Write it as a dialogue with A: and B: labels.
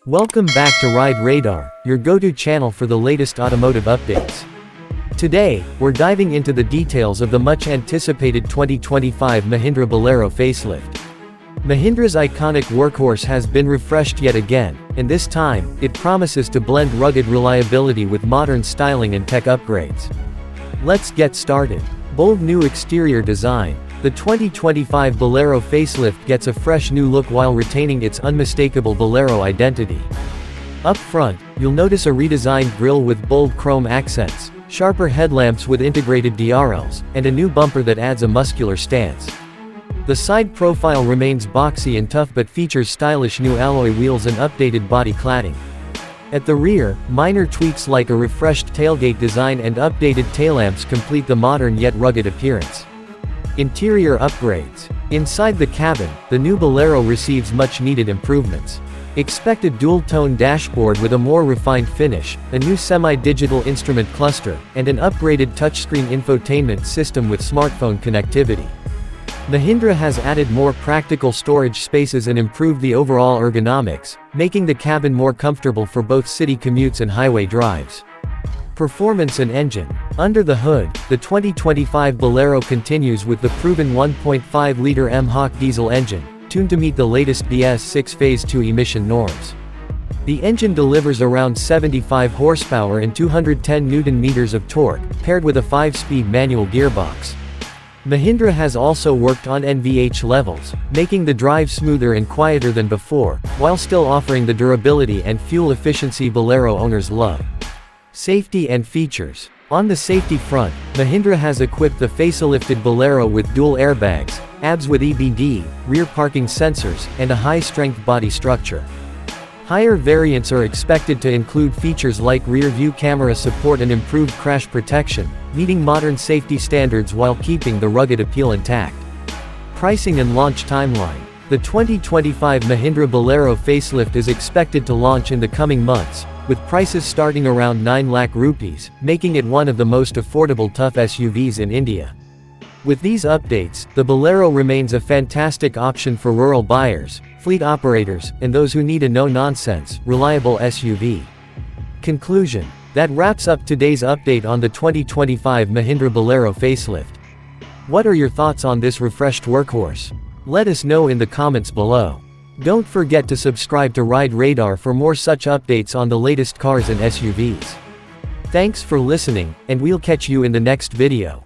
A: Welcome back to Ride Radar, your go-to channel for the latest automotive updates. Today, we're diving into the details of the much-anticipated 2025 Mahindra Bolero Facelift. Mahindra's iconic workhorse has been refreshed yet again, and this time, it promises to blend rugged reliability with modern styling and tech upgrades. Let's get started. Bold new exterior design. The 2025 Bolero Facelift gets a fresh new look while retaining its unmistakable Bolero identity. Up front, you'll notice a redesigned grille with bold chrome accents, sharper headlamps with integrated DRLs, and a new bumper that adds a muscular stance. The side profile remains boxy and tough but features stylish new alloy wheels and updated body cladding. At the rear, minor tweaks like a refreshed tailgate design and updated taillamps complete the modern yet rugged appearance. Interior upgrades. Inside the cabin, the new Bolero receives much-needed improvements. Expect a dual-tone dashboard with a more refined finish, a new semi-digital instrument cluster, and an upgraded touchscreen infotainment system with smartphone connectivity. Mahindra has added more practical storage spaces and improved the overall ergonomics, making the cabin more comfortable for both city commutes and highway drives. Performance and engine. Under the hood, the 2025 Bolero continues with the proven 1.5-liter Mach diesel engine, tuned to meet the latest BS6 Phase 2 emission norms. The engine delivers around 75 horsepower and 210 Nm of torque, paired with a 5-speed manual gearbox. Mahindra has also worked on NVH levels, making the drive smoother and quieter than before, while still offering the durability and fuel efficiency Bolero owners love. Safety and features. On the safety front, Mahindra has equipped the facelifted Bolero with dual airbags, ABS with EBD, rear parking sensors, and a high-strength body structure. Higher variants are expected to include features like rear-view camera support and improved crash protection, meeting modern safety standards while keeping the rugged appeal intact. Pricing and launch timeline. The 2025 Mahindra Bolero Facelift is expected to launch in the coming months, with prices starting around 9 lakh rupees, making it one of the most affordable tough SUVs in India. With these updates, the Bolero remains a fantastic option for rural buyers, fleet operators, and those who need a no-nonsense, reliable SUV. Conclusion. That wraps up today's update on the 2025 Mahindra Bolero Facelift. What are your thoughts on this refreshed workhorse? Let us know in the comments below. Don't forget to subscribe to Ride Radar for more such updates on the latest cars and SUVs. Thanks for listening, and we'll catch you in the next video.